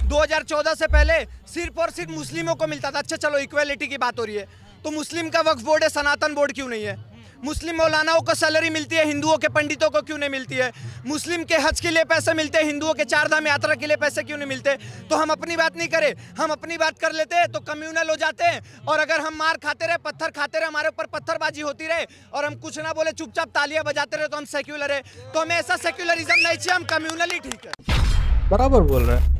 2014 से पहले सिर्फ और सिर्फ मुस्लिमों को मिलता था। अच्छा चलो इक्वेलिटी की बात हो रही है, तो मुस्लिम का वक्फ बोर्ड है, सनातन बोर्ड क्यों नहीं है? मुस्लिम मौलानाओं को सैलरी मिलती है, हिंदुओं के पंडितों को क्यों नहीं मिलती है? मुस्लिम के हज के लिए पैसे मिलते हैं, हिंदुओं के चार धाम यात्रा के लिए पैसे क्यों नहीं मिलते? तो हम अपनी बात नहीं करें, हम अपनी बात कर लेते हैं तो कम्युनल हो जाते हैं। और अगर हम मार खाते रहे, पत्थर खाते रहे, हमारे ऊपर पत्थरबाजी होती रहे और हम कुछ ना बोले, चुपचाप तालियां बजाते रहे, तो हम सेक्युलर है। तो हमें ऐसा सेक्युलरिज्म नहीं चाहिए, हम कम्युनल ही ठीक है। बराबर बोल रहा है।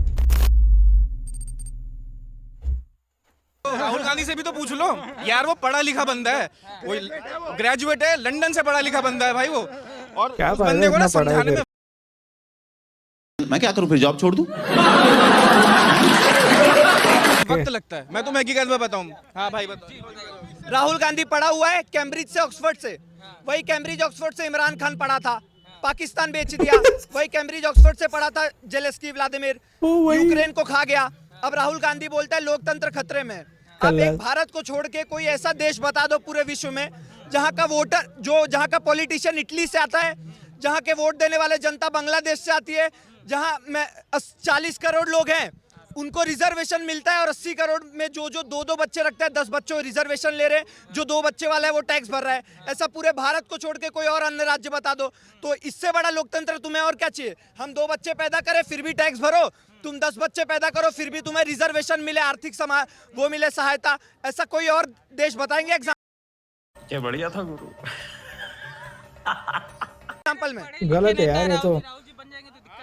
राहुल गांधी से भी तो पूछ लो यार, वो पढ़ा लिखा बंदा है, वो ग्रेजुएट है, लंदन से पढ़ा लिखा बंदा है भाई वो। और क्या उस बंदे को ना समझाने में मैं क्या करूं, फिर जॉब छोड़ दूं? वक्त लगता है। मैं तुम्हें हकीकत में बताऊं। हाँ भाई बताओ। राहुल गांधी पढ़ा हुआ है कैम्ब्रिज से, ऑक्सफोर्ड से। वही कैम्ब्रिज ऑक्सफोर्ड से इमरान खान पढ़ा था, पाकिस्तान बेच दिया। वही कैम्ब्रिज ऑक्सफोर्ड से पढ़ा था जेलेंस्की व्लादिमीर, यूक्रेन को खा गया। अब राहुल गांधी बोलता है लोकतंत्र खतरे में। अब एक भारत को छोड़ के कोई ऐसा देश बता दो पूरे विश्व में जहां का वोटर, जहां का पॉलिटिशियन इटली से आता है, जहां के वोट देने वाले जनता बांग्लादेश से आती है, जहां में 40 करोड़ लोग हैं उनको रिजर्वेशन मिलता है, और 80 करोड़ में जो दो बच्चे रखते हैं, 10 बच्चों रिजर्वेशन ले रहे हैं, जो 2 बच्चे वाला है वो टैक्स भर रहा है। ऐसा पूरे भारत को छोड़ के कोई और अन्य राज्य बता दो। तो इससे बड़ा लोकतंत्र तुम्हें और क्या चाहिए? हम 2 बच्चे पैदा करें फिर भी टैक्स भरो, तुम 10 बच्चे पैदा करो फिर भी तुम्हें रिजर्वेशन मिले, आर्थिक वो मिले सहायता। ऐसा कोई और देश बताएंगे क्या बढ़िया था गुरु। एग्जाम्पल में? गलत है यार ये तो।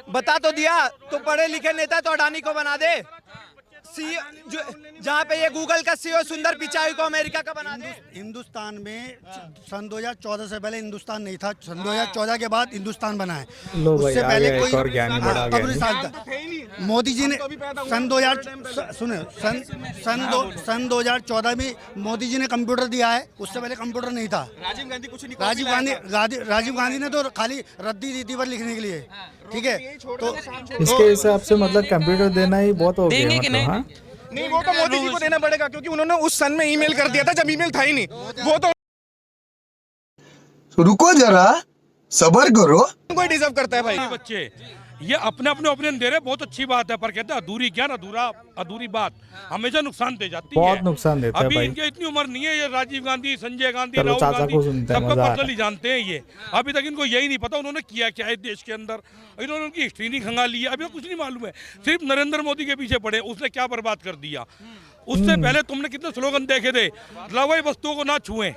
बता तो दिया, तो पढ़े लिखे नेता तो अडानी को बना दे। जहाँ पे ये गूगल का सीईओ सुंदर पिचाई को अमेरिका का बना दे। हिंदुस्तान में सन 2014 से पहले हिंदुस्तान नहीं था, सन 2014 के बाद हिंदुस्तान बना है। लो भाई, उससे आ पहले गया कोई एक और ज्ञानी बड़ा मोदी जी ने सन 2014 में मोदी जी ने कंप्यूटर दिया है, उससे पहले कंप्यूटर नहीं था। राजीव गांधी कुछ नहीं, राजीव गांधी ने तो खाली रद्दी दी थी पर लिखने के लिए, ठीक है। तो इसके हिसाब से मतलब कंप्यूटर देना ही बहुत हो गया मतलब। हाँ नहीं वो तो मोदी जी को देना पड़ेगा, क्योंकि उन्होंने उस सन में ईमेल कर दिया था जब ईमेल था ही नहीं। वो तो रुको जरा, सबर करो। कोई डिजर्व करता है भाई। बच्चे ये अपने अपने ओपिनियन दे रहे, बहुत अच्छी बात है, पर कहते हैं अधूरी ज्ञान अधूरी बात हमेशा नुकसान दे जाती है। बहुत नुकसान देता है अभी भाई। इनके इतनी उम्र नहीं है, ये राजीव गांधी, संजय गांधी, चलो राहुल चाचा गांधी को सुनते हैं, सबको मजा आ रहा है। पर्सनली जानते हैं ये। अभी तक इनको यही नहीं पता उन्होंने किया क्या है देश के अंदर, इन्होंने उनकी हिस्ट्री नहीं खंगाली है, अभी कुछ नहीं मालूम है। सिर्फ नरेंद्र मोदी के पीछे पड़े, उसने क्या बर्बाद कर दिया। उससे पहले तुमने कितने स्लोगन देखे थे, लवाई वस्तुओं को ना छुएं,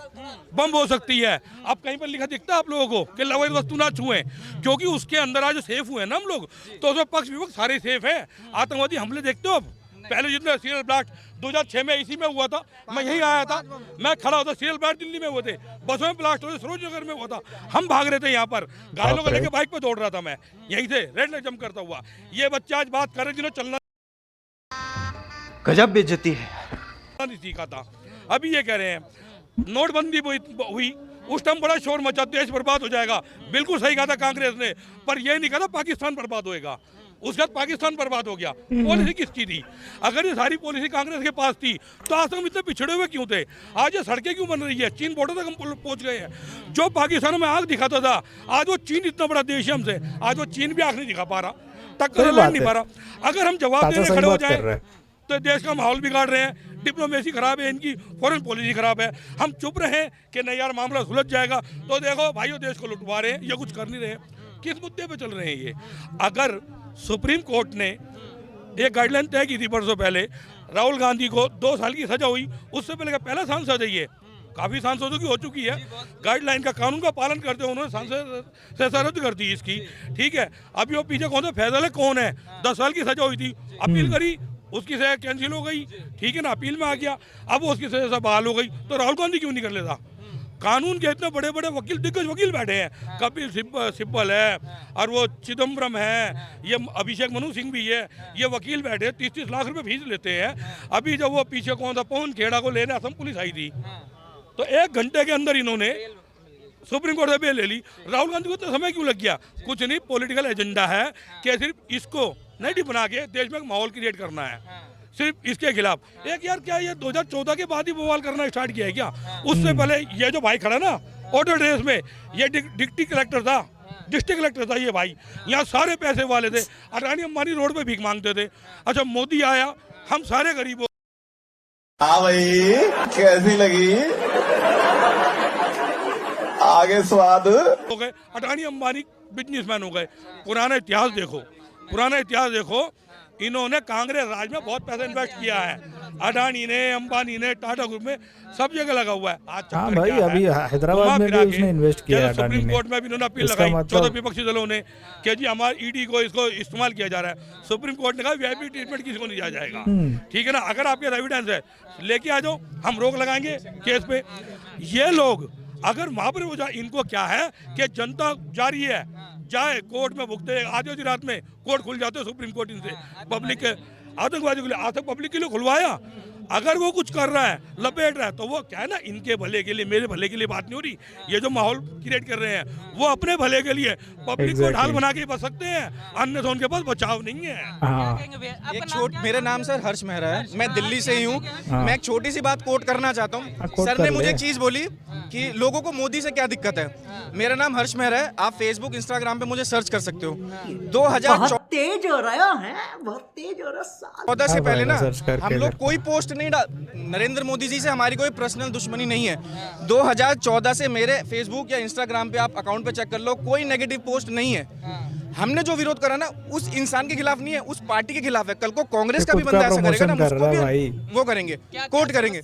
बम हो सकती है। अब कहीं पर लिखा दिखता है आप लोगों को कि लवाई वस्तु ना छुएं, क्योंकि उसके अंदर आज सेफ हुए ना हम लोग, तो उसमें पक्ष विपक्ष सारे सेफ है। आतंकवादी हमले देखते हो अब, पहले जितने सीरियल ब्लास्ट 2006 में इसी में हुआ था, मैं यहीं आया था, मैं खड़ा होता, सीरियल ब्लास्ट दिल्ली में हुए थे, बसों में ब्लास्ट हुए, सरोज नगर में हुआ था, हम भाग रहे थे यहाँ पर, घायलों को लेकर बाइक पे दौड़ रहा था मैं, यहीं से रेड लाइट जंप करता हुआ। ये बच्चे आज बात कर रहे जिन्होंने चलना गजब बेइज्जती है। नहीं सीखा था। अभी ये कह रहे हैं नोटबंदी हुई, उस टाइम बड़ा शोर मचा, देश बर्बाद हो जाएगा। बिल्कुल सही कहा था कांग्रेस ने, पर ये नहीं कहा था पाकिस्तान बर्बाद होएगा। उसके बाद पाकिस्तान बर्बाद हो गया। पॉलिसी किसकी थी? अगर ये सारी पॉलिसी कांग्रेस के पास थी तो आज तक हम इतने पिछड़े हुए क्यों थे? आज ये सड़कें क्यों बन रही है? चीन बॉर्डर तक हम पहुंच गए हैं। जो पाकिस्तान में आग दिखाता था, आज वो चीन इतना बड़ा देश है हमसे, आज वो चीन भी आग नहीं दिखा पा रहा, टक्कर लड़ नहीं पा रहा। अगर हम जवाब देने खड़े हो जाए तो देश का माहौल बिगाड़ रहे हैं, डिप्लोमेसी खराब है इनकी, फॉरेन पॉलिसी खराब है। हम चुप रहे कि नहीं यार मामला सुलझ जाएगा, तो देखो भाइयों देश को लुटवा रहे हैं, ये कुछ कर नहीं रहे। किस मुद्दे पे चल रहे हैं ये? अगर सुप्रीम कोर्ट ने एक गाइडलाइन तय की थी परसों पहले, राहुल गांधी को 2 साल की सजा हुई, उससे पहले का पहला सांसद है ये, काफ़ी सांसदों की हो चुकी है, गाइडलाइन का कानून का पालन करते हुए उन्होंने सांसद से रद्द कर दी इसकी, ठीक है। अभी वो पीछे कौन सा फैसला है, कौन है, 10 साल की सजा हुई थी, अपील करी, उसकी सजा कैंसिल हो गई, ठीक है ना, अपील में आ गया, अब उसकी सजा से बहाल हो गई। तो राहुल गांधी क्यों नहीं कर लेता? कानून के इतने बड़े बड़े वकील, दिग्गज वकील बैठे हैं, कपिल सिब्बल है और वो चिदम्बरम है, ये अभिषेक मनु सिंह भी है, ये वकील बैठे 30-30 लाख रुपए फीस लेते हैं। अभी जब वो पीछे कौन था पवन खेड़ा को लेने असम पुलिस आई थी, तो 1 घंटे के अंदर इन्होंने सुप्रीम कोर्ट से बेल ले ली। राहुल गांधी को तो समय क्यों लग गया? कुछ नहीं, पॉलिटिकल एजेंडा है कि सिर्फ इसको नेगेटिव बना के देश में माहौल क्रिएट करना है, सिर्फ इसके खिलाफ। एक यार क्या ये 2014 के बाद ही बवाल करना स्टार्ट किया है क्या? उससे पहले ये जो भाई खड़ा ना ऑटो ड्रेस में, ये डिप्टी कलेक्टर था, डिस्ट्रिक्ट कलेक्टर था ये भाई, यहाँ सारे पैसे वाले थे, अडानी अंबानी रोड पे भीख मांगते थे। अच्छा मोदी आया, हम सारे गरीब हाँ भाई कैसी लगी आगे स्वाद हो गए, अडानी अंबानी बिजनेसमैन हो गए। पुराना इतिहास देखो, इन्होंने कांग्रेस राज में बहुत पैसा इन्वेस्ट किया है। अडानी ने, अंबानी ने, टाटा ग्रुप में सब जगह लगा हुआ है। आज हाँ चक्कर भाई, क्या अभी है? हैदराबाद में भी उसने इन्वेस्ट किया है अडानी सुप्रीम ने। कोर्ट में भी इन्होंने अपील इसका लगाई, मतलब- 14 विपक्षी दलों ने कि जी हमारे ईडी को इसको इस्तेमाल किया जा रहा है। सुप्रीम कोर्ट ने कहा वीआईपी ट्रीटमेंट किसी को नहीं दिया जाएगा। ठीक है ना, अगर आपके एविडेंस है लेके आ जाओ, हम रोक लगाएंगे केस पे। ये लोग अगर वहां पर इनको क्या है कि जनता जा रही है, जाए कोर्ट में भुगते, आधी रात में कोर्ट खुल जाते सुप्रीम कोर्ट इनसे पब्लिक के आतंकवादी के लिए, आज तक पब्लिक के लिए खुलवाया। अगर वो कुछ कर रहा है, लपेट रहा है, तो वो क्या है ना, इनके भले के लिए, मेरे भले के लिए बात नहीं हो रही। ये जो माहौल क्रिएट कर रहे हैं वो अपने भले के लिए, पब्लिक को ढाल बना के बच सकते हैं, अन्य तो उनके पास बचाव नहीं है। हाँ मेरे नाम सर हर्ष मेहरा है, मैं दिल्ली से ही हूँ। मैं एक छोटी सी बात कोट करना चाहता हूँ। कोट सर कर ने ले। मुझे एक चीज बोली कि लोगों को मोदी से क्या दिक्कत है। मेरा नाम हर्ष मेहरा है, आप फेसबुक इंस्टाग्राम पे मुझे सर्च कर सकते हो। 2014 तेज हो रहा है, बहुत तेज हो रहा है। से पहले ना सर्च करके हम लोग कोई पोस्ट नहीं नरेंद्र मोदी जी से हमारी कोई पर्सनल दुश्मनी नहीं है। 2014 से मेरे फेसबुक या इंस्टाग्राम पे आप अकाउंट पे चेक कर लो, कोई नेगेटिव पोस्ट नहीं है। हमने जो विरोध करा ना उस इंसान के खिलाफ नहीं है, उस पार्टी के खिलाफ है। कल को कांग्रेस का भी बंदा ऐसा करेगा ना, उसको भी वो करेंगे, कोर्ट करेंगे।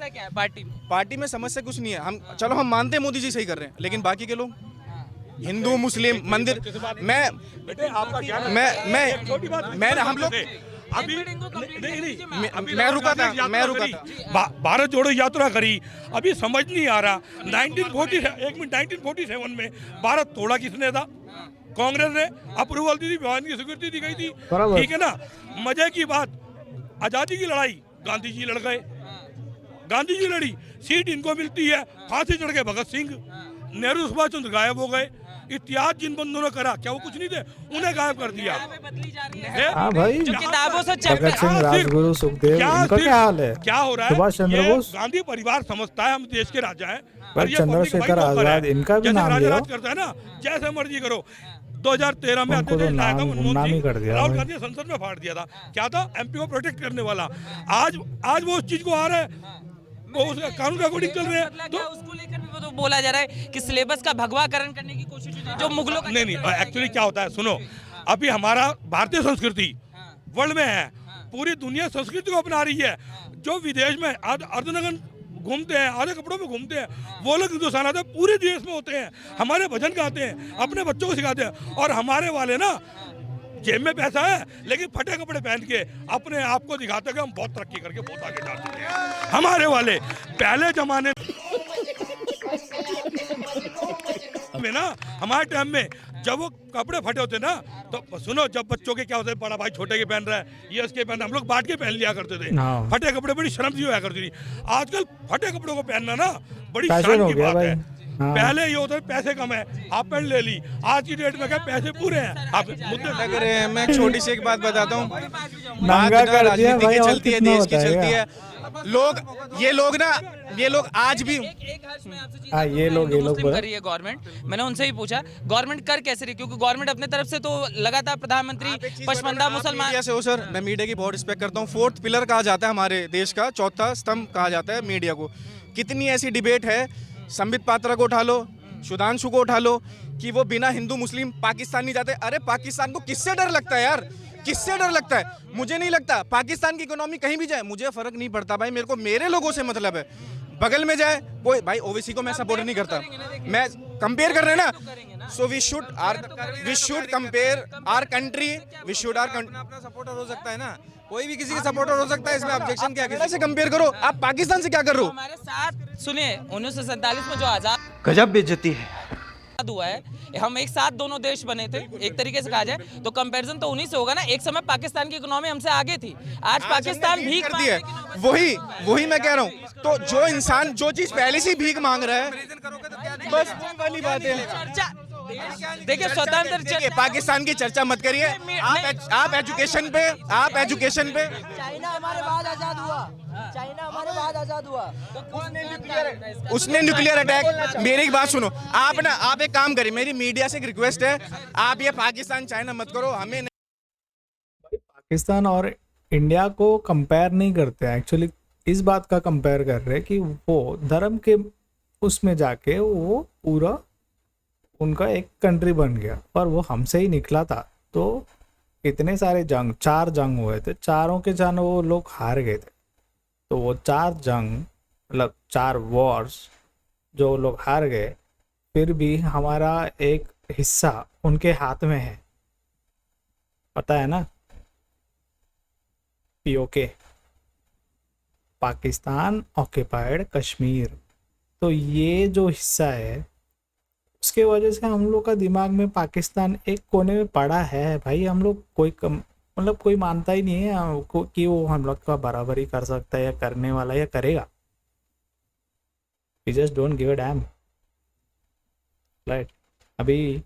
पार्टी में समस्या कुछ नहीं है। हम चलो हम मानते हैं मोदी जी सही कर रहे हैं, लेकिन बाकी के लोग हिंदू मुस्लिम मंदिर मैं हम लोग मैं रुका था। भारत जोड़ो यात्रा करी, अभी समझ नहीं आ रहा 1947 में भारत तोड़ा किसने था? कांग्रेस ने अप्रूवल दी थी, विभाजन की स्वीकृति दी गई थी। ठीक है ना, मजे की बात, आजादी की लड़ाई गांधी जी लड़ गए, गांधी जी लड़ी, सीट इनको मिलती है, फांसी चढ़ गए भगत सिंह, नेहरू सुभाष चंद्र गायब हो गए। इतिहास जिन बंदों ने करा, क्या वो कुछ नहीं थे? उन्हें गायब कर दिया। हाँ भाई, किताबों से भगत सिंह, राजगुरु, सुखदेव, इनका क्या हाल है? क्या हो रहा है? सुभाष चंद्र बोस, गांधी परिवार समझता है हम देश के राजा हैं, पर चंद्रशेखर आजाद, इनका भी नाम लिया करता है ना, जैसे मर्जी करो। 2013 में उनको तो नाम ही कर दिया। राहुल गांधी संसद में फाड़ दिया था, क्या था? एमपी को प्रोटेक्ट करने वाला। आज वो उस चीज को आ रहा है, वो उसका कानून का अकॉर्डिंग चल रहे हैं। तो उसको लेकर भी तो बोला जा रहा है कि सिलेबस का भगवाकरण करने की कोशिश जो मुगलों का नहीं, एक्चुअली क्या होता है, सुनो, अभी हमारा भारतीय संस्कृति वर्ल्ड में है, पूरी दुनिया संस्कृति को अपना रही है। जो विदेश में अर्धनग्न घूमते हैं, आधे कपड़ों में घूमते हैं, वो लोग हिंदुस्तान आते हैं, पूरे देश में होते हैं, हमारे भजन गाते हैं, अपने बच्चों को सिखाते हैं। और हमारे वाले ना जेब में पैसा है लेकिन फटे कपड़े पहन के अपने आप को दिखाते हैं कि हम बहुत तरक्की करके बहुत आगे जा चुके हैं। हमारे वाले पहले जमाने में ना, हमारे टाइम में जब वो कपड़े फटे होते ना, तो सुनो, जब बच्चों के क्या होते, बड़ा भाई छोटे के पहन रहा है, ये उसके पहन, हम लोग बांट के पहन लिया करते थे। फटे कपड़े बड़ी शर्म सी होया करती थी। आजकल फटे कपड़ों को पहनना ना बड़ी शान की बात है। पहले ये होता है पैसे कम है, हाफ पैंट ले ली, आज की डेट में क्या पैसे पूरे हैं। आप मुद्दे लग रहे हैं। मैं छोटी सी एक बात बताता हूँ, नंगा कर दिया भाई, और चलती है, कितना देश की चलती बताएगा? है। ये लोग आज भी हाँ, ये लोग कर रही है गवर्नमेंट। मैंने उनसे ही पूछा गवर्नमेंट कर कैसे रही, क्योंकि गवर्नमेंट अपने तरफ से तो लगातार प्रधानमंत्री पसमंदा मुसलमान। मीडिया से हो सर, मैं मीडिया की बहुत रिस्पेक्ट करता हूँ। 4th पिलर कहा जाता है हमारे देश का, चौथा स्तंभ कहा जाता है मीडिया को। कितनी ऐसी डिबेट है, संबित पात्रा को उठा लो, सुधांशु को उठा लो, कि वो बिना हिंदू मुस्लिम पाकिस्तान नहीं जाते। अरे पाकिस्तान को किससे डर लगता है यार, किससे डर लगता है? मुझे नहीं लगता। पाकिस्तान की इकोनॉमी कहीं भी जाए मुझे फर्क नहीं पड़ता भाई, मेरे को मेरे लोगों से मतलब है। बगल में जाए कोई भाई, ओवीसी को मैं सपोर्ट नहीं करता, मैं कंपेयर कर रहे हैं ना। So we should compare our country, we should अपना सपोर्टर हो सकता है ना, कोई भी किसी का सपोर्टर हो सकता है, इसमें ऑब्जेक्शन क्या? किसी से कंपेयर करो, आप पाकिस्तान से क्या कर रहे हो? हमारे साथ सुनिए, 1947 में जो आजाद गजब बेइज्जती है। हुआ है, हम एक साथ दोनों देश बने थे, एक तरीके से कहा जाए तो कंपैरिजन तो उन्हीं से होगा ना। एक समय पाकिस्तान की इकोनॉमी हमसे आगे थी, आज पाकिस्तान भीख करती है। वही मैं कह रहा हूँ। तो जो इंसान जो चीज पहले से भीख मांग रहा है, बस वाली बात है। देखिए स्वतंत्र देखिए, पाकिस्तान की चर्चा मत करिए। आप एजुकेशन पे चाइना हमारे बाद आजाद हुआ। चाइना हमारे बाद आजाद हुआ। उसने न्यूक्लियर अटैक। मेरी एक बात सुनो, आप एक काम करिए, मेरी मीडिया से एक रिक्वेस्ट है, आप ये पाकिस्तान चाइना मत करो, हमें पाकिस्तान और इंडिया को कंपेयर नहीं करते हैं, एक्चुअली इस बात का कंपेयर कर रहे हैं कि वो धर्म के उसमें जाके वो पूरा उनका एक कंट्री बन गया, और वो हमसे ही निकला था। तो इतने सारे जंग, 4 जंग हुए थे, चारों के जंग वो लोग हार गए थे। तो वो 4 जंग मतलब 4 वॉर्स जो लोग हार गए, फिर भी हमारा एक हिस्सा उनके हाथ में है, पता है ना? PoK, Pakistan occupied Kashmir. तो ये जो हिस्सा है उसके वजह से हम लोग का दिमाग में पाकिस्तान एक कोने में पड़ा है भाई। हम लोग कोई मानता ही नहीं है कि वो हम लोग का बराबरी कर सकता है या करने वाला या करेगा। We just don't give a damn, right? अभी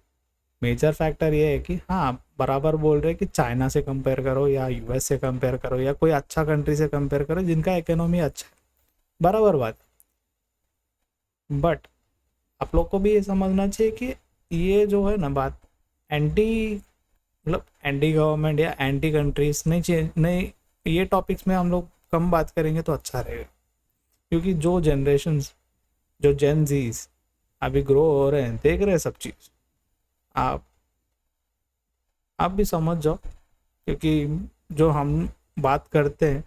मेजर फैक्टर ये है कि हाँ, बराबर बोल रहे कि चाइना से कंपेयर करो या यूएस से कंपेयर करो या कोई अच्छा कंट्री से कंपेयर करो जिनका इकोनॉमी अच्छा है, बराबर बात। बट आप लोग को भी ये समझना चाहिए कि ये जो है ना बात, एंटी गवर्नमेंट या एंटी कंट्रीज नहीं, ये टॉपिक्स में हम लोग कम बात करेंगे तो अच्छा रहेगा। क्योंकि जो जनरेशन्स, जो जेन जीज अभी ग्रो हो रहे हैं, देख रहे हैं सब चीज़, आप भी समझ जाओ। क्योंकि जो हम बात करते हैं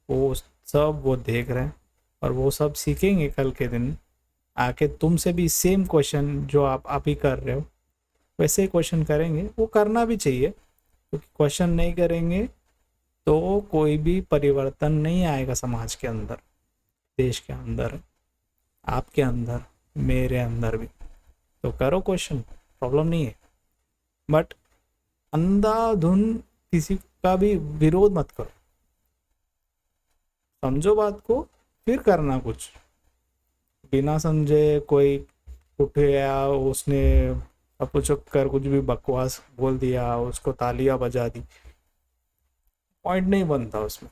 वो सब वो देख रहे हैं, और वो सब सीखेंगे कल के दिन आके तुमसे भी सेम क्वेश्चन जो आप अभी कर रहे हो वैसे ही क्वेश्चन करेंगे। वो करना भी चाहिए, क्योंकि क्वेश्चन नहीं करेंगे तो कोई भी परिवर्तन नहीं आएगा समाज के अंदर, देश के अंदर, आपके अंदर, मेरे अंदर भी। तो करो क्वेश्चन, प्रॉब्लम नहीं है। बट अंधाधुन किसी का भी विरोध मत करो, समझो बात को फिर करना कुछ। बिना समझे कोई उठ गया, उसने अपचक कर कुछ भी बकवास बोल दिया, उसको तालियां बजा दी, पॉइंट नहीं बनता उसमें।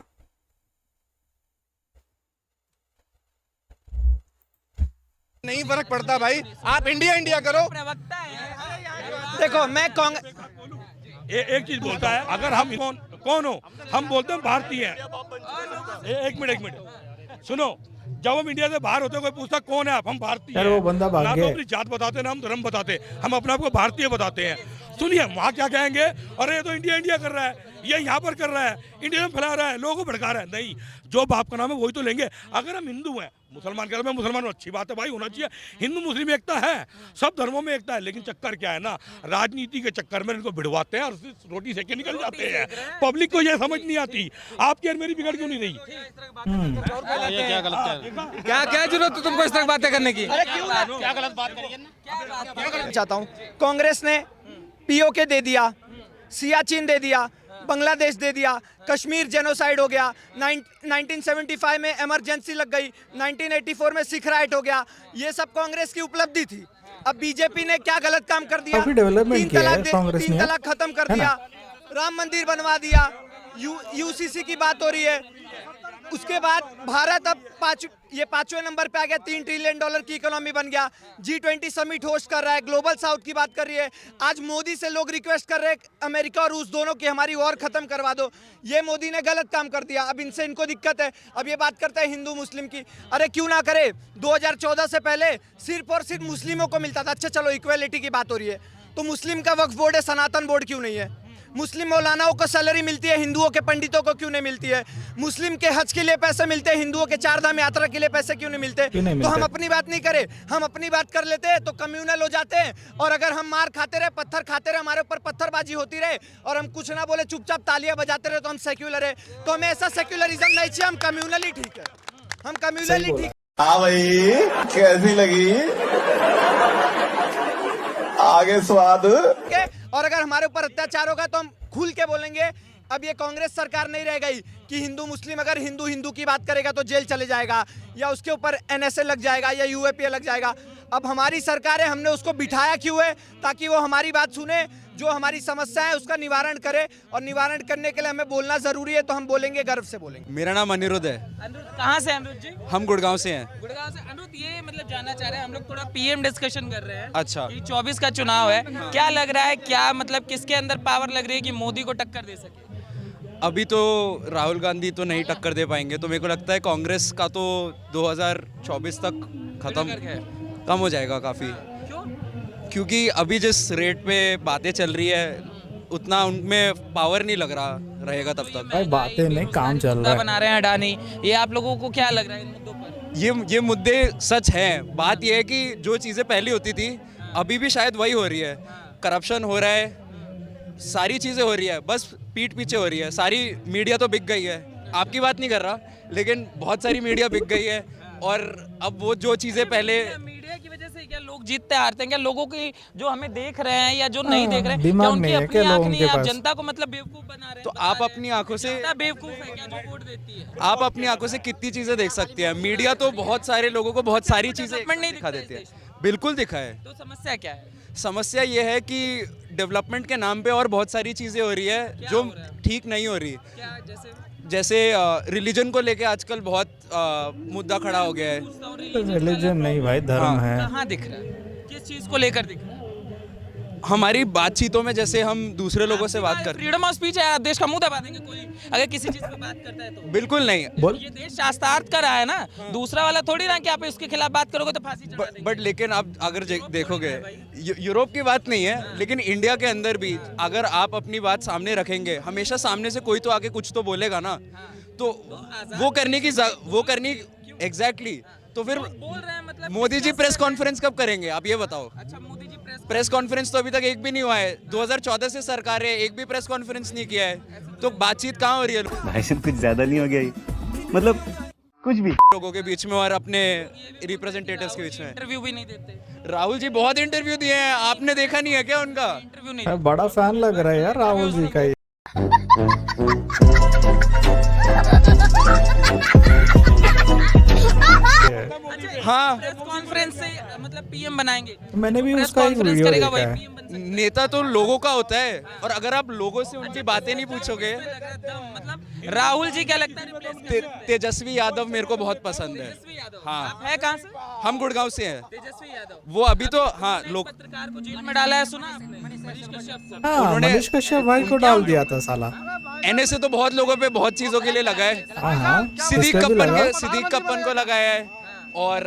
नहीं फर्क पड़ता भाई, आप इंडिया करो। प्रवक्ता है। देखो मैं एक चीज बोलता है, अगर हम कौन हो, हम बोलते हैं भारतीय हैं। एक मिनट सुनो, जब हम इंडिया से बाहर होते हैं कोई पूछता कौन है आप, हम भारतीय हैं। वो बंदा भाग ना गया। तो अपनी जात बताते ना हम धर्म बताते, हम अपने आप को भारतीय बताते हैं। सुनिए वहाँ क्या कहेंगे, अरे ये तो इंडिया कर रहा है, ये यहाँ पर कर रहा है, इंडिया में फैला रहा है, लोगों को भड़का रहा है। नहीं, जो बाप का नाम है वही तो लेंगे। अगर हम हिंदू हैं, मुसलमान कह रहे हैं मुसलमान, अच्छी बात है भाई, होना चाहिए। हिंदू मुस्लिम एकता है, सब धर्मों में एकता है, लेकिन चक्कर क्या है ना, राजनीति के चक्कर में इनको भिड़वाते हैं और रोटी सेक के निकल जाते हैं। पब्लिक को यह समझ नहीं आती, आपकी और मेरी बिगड़ क्यों नहीं रही? क्या जरूरत है तुमको इस तरह बातें करने की? क्या गलत बात करिए चाहता हूँ। कांग्रेस ने पीओके दे दिया, सियाचिन दे दिया, बांग्लादेश दे दिया, कश्मीर जेनोसाइड हो गया, 1975 में इमरजेंसी लग गई, 1984 में सिख राइट हो गया। ये सब कांग्रेस की उपलब्धि थी। अब बीजेपी ने क्या गलत काम कर दिया? काफी डेवलपमेंट किया है कांग्रेस ने, 3 तलाक खत्म कर दिया, राम मंदिर बनवा दिया, यूसीसी की बात हो रही है। उसके बाद भारत अब 5वें नंबर पे आ गया, $3 ट्रिलियन की इकोनॉमी बन गया, G20 समिट होस्ट कर रहा है, ग्लोबल साउथ की बात कर रही है। आज मोदी से लोग रिक्वेस्ट कर रहे हैं अमेरिका और रूस दोनों की हमारी वॉर खत्म करवा दो। ये मोदी ने गलत काम कर दिया, अब इनको दिक्कत है। अब ये बात करते हैं हिंदू मुस्लिम की, अरे क्यों ना करे, 2014 से पहले सिर्फ और सिर्फ मुस्लिमों को मिलता था। अच्छा चलो इक्वेलिटी की बात हो रही है, तो मुस्लिम का वक्फ बोर्ड है, सनातन बोर्ड क्यों नहीं है? मुस्लिम मौलानाओं को सैलरी मिलती है, हिंदुओं के पंडितों को क्यों नहीं मिलती है? मुस्लिम के हज के लिए पैसे मिलते हैं, हिंदुओं के 4 धाम यात्रा के लिए पैसे क्यों नहीं मिलते? तो हम अपनी बात नहीं करें, हम अपनी बात कर लेते हैं तो कम्युनल हो जाते हैं। और अगर हम मार खाते रहे, पत्थर खाते रहे, हमारे ऊपर पत्थरबाजी होती रहे और हम कुछ ना बोले, चुपचाप तालियां बजाते रहे, तो हम सेक्युलर है। तो हमें ऐसा सेक्युलरिज्म नहीं चाहिए, हम कम्युनली ठीक है, हम कम्युनली ठीक। हाँ भाई, कैसी लगी? आगे स्वाद। और अगर हमारे ऊपर अत्याचार होगा तो हम खुल के बोलेंगे। अब ये कांग्रेस सरकार नहीं रह गई कि हिंदू मुस्लिम, अगर हिंदू की बात करेगा तो जेल चले जाएगा या उसके ऊपर NSA लग जाएगा या UAPA लग जाएगा। अब हमारी सरकार है, हमने उसको बिठाया क्यों है? ताकि वो हमारी बात सुने, जो हमारी समस्या है उसका निवारण करे, और निवारण करने के लिए हमें बोलना जरूरी है, तो हम बोलेंगे, गर्व से बोलेंगे। मेरा नाम अनिरुद्ध है। अनिरुद्ध कहाँ से? अनिरुद्ध जी हम गुड़गांव से हैं। गुड़गांव से। अनिरुद्ध, ये मतलब जानना चाह रहे हैं हम लोग, थोड़ा पीएम डिस्कशन कर रहे हैं। अच्छा। कि 24 का चुनाव है, क्या लग रहा है, क्या मतलब किसके अंदर पावर लग रही है कि मोदी को टक्कर दे सके? अभी तो राहुल गांधी तो नहीं टक्कर दे पाएंगे, तो मेरे को लगता है कांग्रेस का तो 2024 तक कम हो जाएगा काफ़ी। क्यों? क्योंकि अभी जिस रेट पे बातें चल रही है उतना उनमें पावर नहीं लग रहा रहेगा तब तक। भाई बातें नहीं, काम चल रहा है। बना रहे हैं अडानी, ये आप लोगों को क्या लग रहा है इन मुद्दों पर? ये मुद्दे सच हैं। बात ये है कि जो चीज़ें पहले होती थी अभी भी शायद वही हो रही है। करप्शन हो रहा है, सारी चीज़ें हो रही है, बस पीठ पीछे हो रही है। सारी मीडिया तो बिक गई है, आपकी बात नहीं कर रहा, लेकिन बहुत सारी मीडिया बिक गई है। और अब वो जो चीज़ें पहले मीडिया की वजह से क्या लोग जीतते हारते हैं? क्या लोगों की जो हमें देख रहे हैं या जो नहीं देख रहे हैं, क्या दिमाग उनकी नहीं है अपनी क्या आंख लोगों नहीं के है? आप पास? जनता को मतलब बेवकूफ बना रहे हैं। तो आप अपनी आंखों से जनता बेवकूफ है क्या जो वोट देती है? आप अपनी आंखों से कितनी चीज़ें देख सकते हैं। मीडिया तो बहुत सारे लोगों को बहुत सारी चीज़ें डेवलपमेंट नहीं दिखा दिखता देती इस है। बिल्कुल दिखा है। तो समस्या क्या है? समस्या ये है कि डेवलपमेंट के नाम पे और बहुत सारी चीज़ें हो रही है जो ठीक नहीं हो रही। क्या जैसे रिलीजन को लेके आजकल बहुत मुद्दा खड़ा हो गया है। रिलीजन नहीं भाई, धर्म है। कहाँ दिख रहा है? किस चीज को लेकर दिख रहा है? हमारी बातचीतों में जैसे हम दूसरे लोगों से बात करते हैं। फ्रीडम ऑफ स्पीच है, आप देश का मुंह दबा देंगे कोई अगर किसी चीज पे बात करता है तो? बिल्कुल नहीं। बोल। ये देश शास्त्रार्थ का रहा है ना, दूसरा वाला थोड़ी ना कि आप इसके खिलाफ बात करोगे तो फांसी चढ़ा देंगे। बट लेकिन आप अगर देखोगे, यूरोप की बात नहीं है, लेकिन इंडिया के अंदर भी अगर आप अपनी बात सामने रखेंगे, हमेशा सामने से कोई तो आके कुछ तो बोलेगा ना, तो वो करनी एग्जैक्टली। तो फिर बोल रहे हैं मतलब मोदी जी प्रेस कॉन्फ्रेंस कब करेंगे, आप ये बताओ। अच्छा, मोदी जी प्रेस कॉन्फ्रेंस तो अभी तक एक भी नहीं हुआ है। 2014 से सरकार है, एक भी प्रेस कॉन्फ्रेंस नहीं किया है, तो बातचीत कहाँ हो रही है? भाई साहब कुछ ज्यादा नहीं हो गया ये? मतलब कुछ भी लोगों के बीच में और अपने रिप्रेजेंटेटिव्स के बीच में। इंटरव्यू भी नहीं देते। राहुल जी बहुत इंटरव्यू दिए हैं, आपने देखा नहीं है क्या उनका? इंटरव्यू नहीं भाई बड़ा फैन लग रहा है यार राहुल जी का ये। हाँ, प्रेस कॉन्फ्रेंस से मतलब पीएम बनाएंगे। मैंने भी प्रेस उसका एक कॉन्फ्रेंस वीडियो करेगा देखा वही है। पीएम बन सकता है। नेता तो लोगों का होता है, और अगर आप लोगों से उनकी बातें नहीं पूछोगे। मतलब राहुल जी क्या लगता है? तेजस्वी यादव मेरे को बहुत पसंद है। हाँ। आप है कहाँ से? हम गुड़गांव से हैं। तेजस्वी यादव। वो अभी तो हाँ लोग पत्रकार को जेल में डाला है, सुना आपने? मनीष कश्यप को। हाँ, उन्होंने- मनीष कश्यप भाई को डाल दिया था साला। एनए से तो बहुत लोगों पे बहुत चीजों के लिए लगा है। हाँ हाँ, सिद्दीक इसमें भी लगा। सिद्दीक कप्पन को लगाया है। और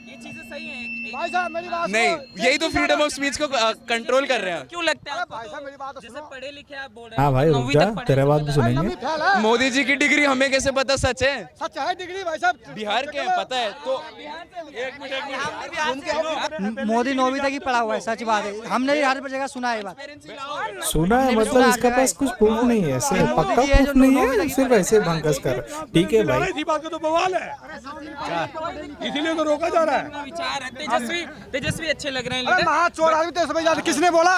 ये चीजें सही है। नहीं, यही तो फ्रीडम ऑफ स्पीच को कंट्रोल कर रहे हैं। क्यों लगता है आपको? जैसे पढ़े लिखे आप बोल रहे हैं। हाँ भाई रुक 9वीं जा, तक पढ़े तेरे तो बात भी बता। सुनेंगे। मोदी जी की डिग्री हमें कैसे पता सच है? सच है डिग्री भाई साहब, बिहार के हैं, पता है तो। मोदी 9वीं तक ही पढ़ा हुआ है, सच बात है। हमने भी हर जगह सुना है ये बात। सुना है मतलब इसके पास कुछ प्रूफ नहीं है, सिर्फ पक्का प्रूफ नहीं है, सिर्फ ऐसे भंकस कर। ठीक है भाई, इसी बात का तो बवाल है, इसीलिए तो रोका जा रहा है। विचार है। तेजस्वी अच्छे लग रहे हैं अरे लीडर। महाचोर आदमी तो समझ जाते। किसने बोला?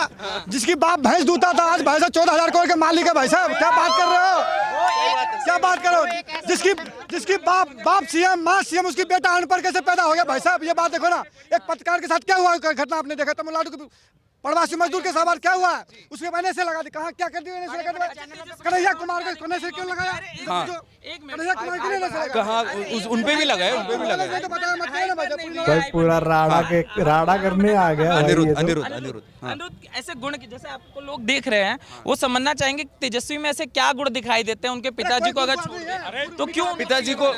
जिसकी बाप भैंस दूता था, आज भैंसा 14,000 करोड़ के मालिक है। भाई साहब क्या बात कर रहे हो? क्या बात कर रहे हो? जिसकी बाप सीएम, माँ सीएम, उसकी बेटा अनपढ़ कैसे पैदा हो गया? भाई साहब ये बात देखो ना। एक पत्रकार के साथ क्या हुआ घटना आपने देखा? तमिलनाडु के प्रवासी मजदूर के साथ क्या हुआ? उसके मैंने से लगा दी। कहाँ क्या कर दिया? कन्हैया कुमार को कन्हैया से क्यों लगाया? हाँ। कन्हैया कुमार के लिए कहाँ उन पे भी लगा है, उन पे भी लगा है। तो बताया मत कहना भाई साहब। भाई पूरा राड़ा करने आ गया भाई ये तो। अनिरुद्ध हाँ। अनिरुद्ध, ऐसे गुण की जैसे आपको लोग देख रहे हैं, वो समझना चाहेंगे तेजस्वी में ऐसे क्या गुण दिखाई देते हैं उनके पिताजी को अगर छोड़ दें तो क्यों पिताजी को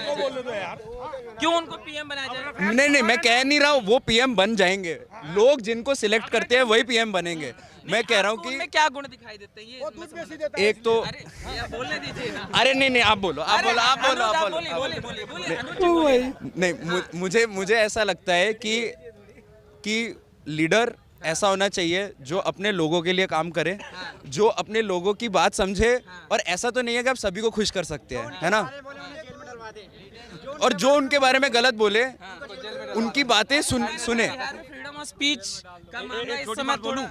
क्यों उनको पीएम बनाया जाए? नहीं, मैं कह नहीं रहा हूँ वो पीएम बन जाएंगे। लोग जिनको सिलेक्ट करते हैं वही पीएम बनेंगे। मैं कह रहा हूँ उनमें कि क्या गुण दिखाई देते हैं ये एक तो अरे ये बोलने दीजिए ना। अरे नहीं, आप बोलो। नहीं, मुझे ऐसा लगता है कि लीडर ऐसा होना चाहिए जो अपने लोगों के लिए काम करे, जो अपने लोगों की बात समझे। और ऐसा तो नहीं है कि आप सभी को खुश कर सकते हैं, है ना? और जो उनके बारे में गलत बोले उनकी बातें सुने। फ्रीडम ऑफ स्पीच का मामला इस समय थोड़ा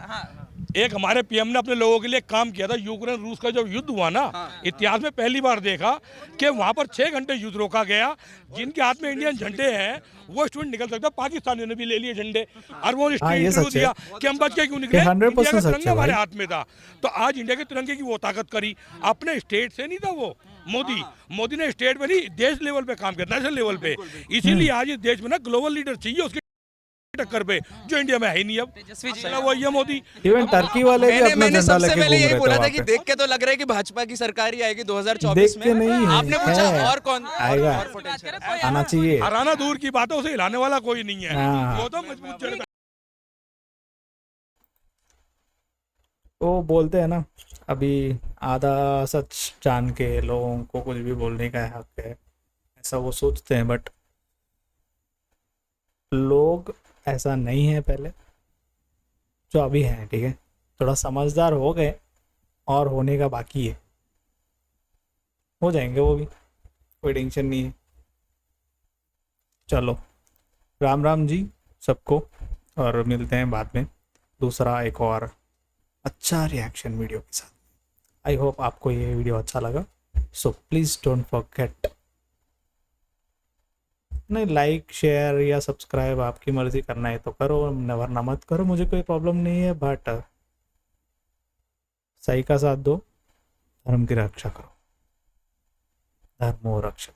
एक हमारे पीएम ने अपने लोगों के लिए काम किया था। यूक्रेन रूस का जब युद्ध हुआ ना, इतिहास में पहली बार देखा कि वहां पर 6 घंटे युद्ध रोका गया। जिनके हाथ में इंडियन झंडे हैं वो स्टूडेंट निकल सकता है। पाकिस्तानियों ने भी ले लिए झंडे और वो ये इंटरव्यू सच है दिया कि हम बच के क्यों निकले, 100% इंडिया का सच है तिरंगा हमारे भाई। हाथ में था। तो आज इंडिया के तिरंगे की वो ताकत करी अपने स्टेट से नहीं था। वो मोदी ने स्टेट में नहीं, देश लेवल पे काम किया, नेशनल लेवल पे। इसीलिए आज इस देश में ना ग्लोबल लीडर चाहिए उसके टक्कर पे, जो इंडिया में है ही नहीं। अब चला वो ये मोदी। इवन टर्की वाले भी अपना मैंने झंडा सबसे लेके पहले घूम यही रहे बोला थे था वहाँ कि पे। देख के तो लग रहा है कि भाजपा की सरकार ही आएगी 2024 देख के में। नहीं है, आपने पूछा है। और कौन आएगा, और potential है? आना चाहिए। हराना दूर की बात है, उसे हिलाने वाला कोई नहीं है। हाँ। वो तो मजबूत जड़ पे। वो बोलते हैं ना, अभी आधा सच जान के लोगों को कुछ भी बोलने का हक है, ऐसा वो सोचते हैं। बट लोग ऐसा नहीं है पहले जो अभी हैं, ठीक है। थोड़ा समझदार हो गए और होने का बाकी है, हो जाएंगे वो भी, कोई टेंशन नहीं है। चलो, राम राम जी सबको, और मिलते हैं बाद में दूसरा एक और अच्छा रिएक्शन वीडियो के साथ। आई होप आपको ये वीडियो अच्छा लगा। सो प्लीज़ डोंट फॉरगेट, नहीं लाइक शेयर या सब्सक्राइब आपकी मर्जी, करना है तो करो, वरना मत करो, मुझे कोई प्रॉब्लम नहीं है। बट सही का साथ दो, धर्म की रक्षा करो, धर्मो रक्षित।